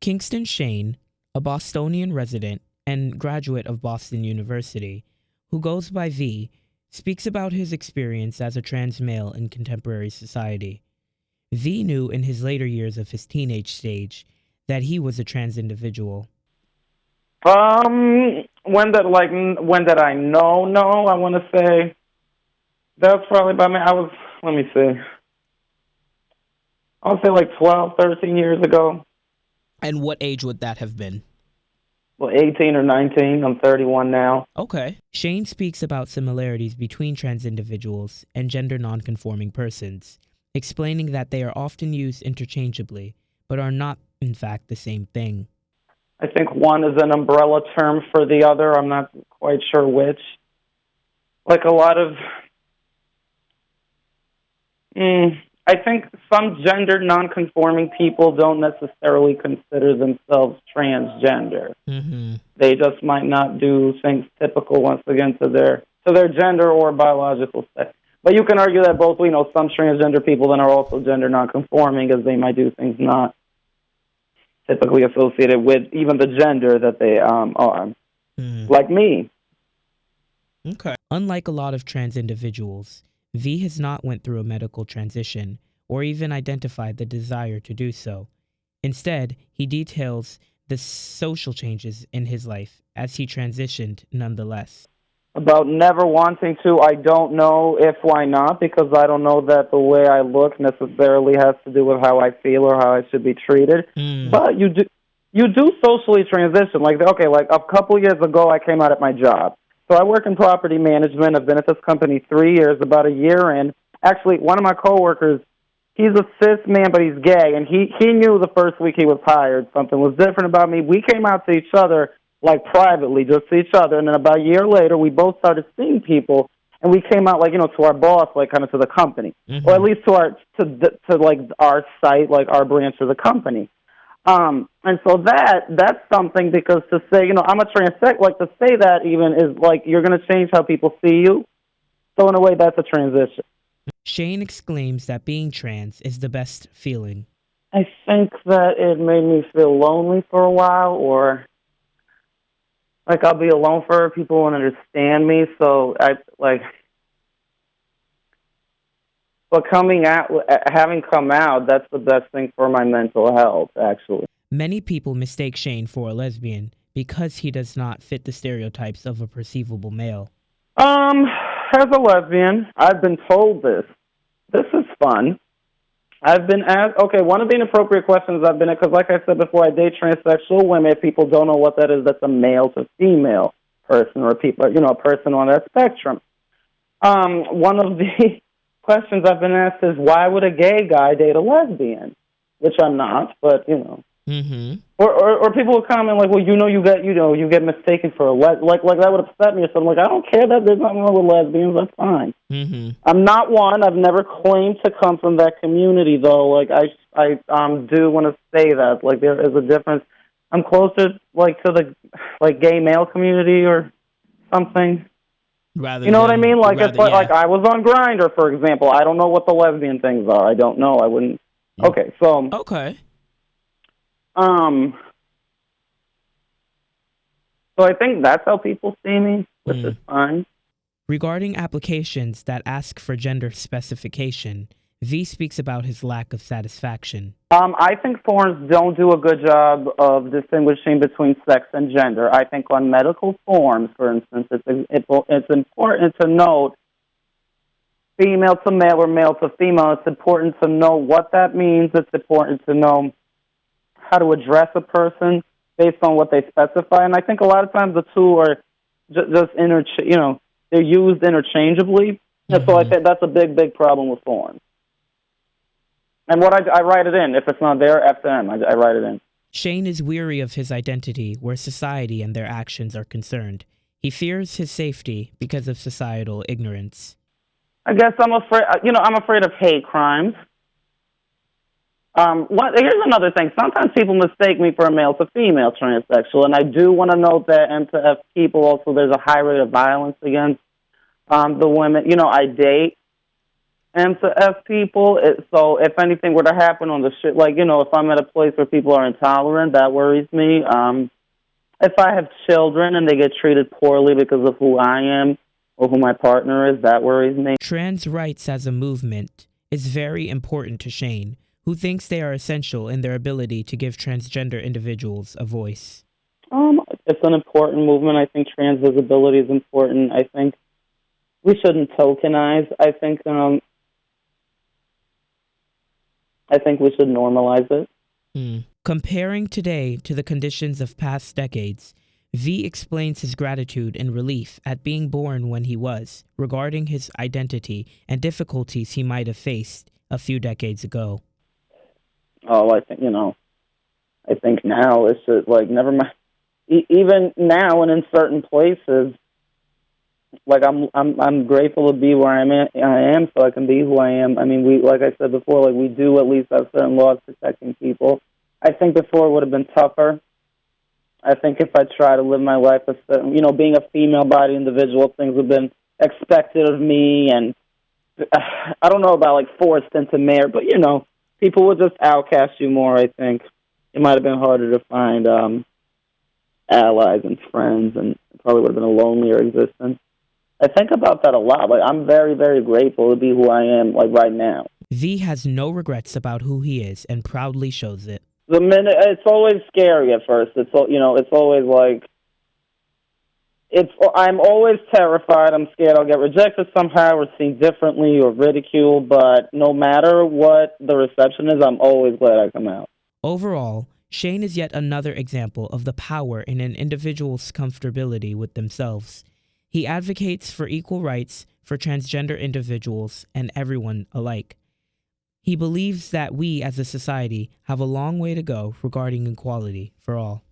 Kingston Shane, a Bostonian resident and graduate of Boston University, who goes by V, speaks about his experience as a trans male in contemporary society. V knew in his later years of his teenage stage that he was a trans individual. When did I know? No, I want to say that was probably about me. Let me see. I would say like 12, 13 years ago. And what age would that have been? Well, 18 or 19. I'm 31 now. Okay. Shane speaks about similarities between trans individuals and gender nonconforming persons, explaining that they are often used interchangeably, but are not, in fact, the same thing. I think one is an umbrella term for the other. I'm not quite sure which. Like a lot of... I think some gender nonconforming people don't necessarily consider themselves transgender. Mm-hmm. They just might not do things typical, once again, to their gender or biological sex. But you can argue that both, some transgender people then are also gender nonconforming, as they might do things not typically associated with even the gender that they are, like me. Okay. Unlike a lot of trans individuals, V has not went through a medical transition or even identified the desire to do so. Instead, he details the social changes in his life as he transitioned nonetheless. About never wanting to, I don't know if why not, because I don't know that the way I look necessarily has to do with how I feel or how I should be treated. But you do socially transition. Like a couple years ago, I came out at my job. So I work in property management. I've been at this company 3 years, about a year in. Actually, one of my coworkers, he's a cis man, but he's gay, and he knew the first week he was hired something was different about me. We came out to each other, like privately, just to each other, and then about a year later, we both started seeing people, and we came out, to our boss, kind of to the company, or at least to our site, our branch of the company. And so that's something, because to say, I'm a transex, to say that even is you're going to change how people see you. So in a way, that's a transition. Shane exclaims that being trans is the best feeling. I think that it made me feel lonely for a while, or I'll be alone for people won't understand me. So but having come out, that's the best thing for my mental health, actually. Many people mistake Shane for a lesbian because he does not fit the stereotypes of a perceivable male. As a lesbian, I've been told this. This is fun. I've been asked, one of the inappropriate questions I've been at, because like I said before, I date transsexual women. If people don't know what that is, that's a male to female person, or a person on that spectrum. One of the questions I've been asked is, why would a gay guy date a lesbian? Which I'm not, but Mm-hmm. Or people will comment you get mistaken for a that would upset me or something. I don't care that there's nothing wrong with lesbians. That's fine. Mm-hmm. I'm not one. I've never claimed to come from that community, though. I do want to say that there is a difference. I'm closer to the gay male community or something. Rather, you know what I mean? Rather, I was on Grindr, for example. I don't know what the lesbian things are. I don't know. I wouldn't. Yeah. Okay, so okay. So I think that's how people see me, which is fine. Regarding applications that ask for gender specification, V speaks about his lack of satisfaction. I think forms don't do a good job of distinguishing between sex and gender. I think on medical forms, for instance, it's important to note female to male or male to female. It's important to know what that means. It's important to know how to address a person based on what they specify. And I think a lot of times the two are they're used interchangeably. And so I think that's a big, big problem with forms. And what I write it in. If it's not there, F to M. I write it in. Shane is weary of his identity where society and their actions are concerned. He fears his safety because of societal ignorance. I guess I'm afraid of hate crimes. Here's another thing. Sometimes people mistake me for a male to female transsexual, and I do want to note that M to F people also, there's a high rate of violence against the women, I date. And to F people, so if anything were to happen on the shit, like, if I'm at a place where people are intolerant, that worries me. If I have children and they get treated poorly because of who I am or who my partner is, that worries me. Trans rights as a movement is very important to Shane, who thinks they are essential in their ability to give transgender individuals a voice. It's an important movement. I think trans visibility is important. I think we shouldn't tokenize. I think we should normalize it. Comparing today to the conditions of past decades, V explains his gratitude and relief at being born when he was, regarding his identity and difficulties he might have faced a few decades ago. Oh, I think now it's just, like, never mind. Even now and in certain places, like, I'm grateful to be where I am, so I can be who I am. I mean, like I said before, like, we do at least have certain laws protecting people. I think before it would have been tougher. I think if I try to live my life as, being a female-bodied individual, things have been expected of me, and I don't know about, like, forced into marriage, but, people would just outcast you more, I think. It might have been harder to find allies and friends, and it probably would have been a lonelier existence. I think about that a lot. Like, I'm very, very grateful to be who I am, like, right now. V has no regrets about who he is and proudly shows it. It's always scary at first. It's always like, I'm always terrified. I'm scared I'll get rejected somehow or seen differently or ridiculed, but no matter what the reception is, I'm always glad I come out. Overall, Shane is yet another example of the power in an individual's comfortability with themselves. He advocates for equal rights for transgender individuals and everyone alike. He believes that we as a society have a long way to go regarding equality for all.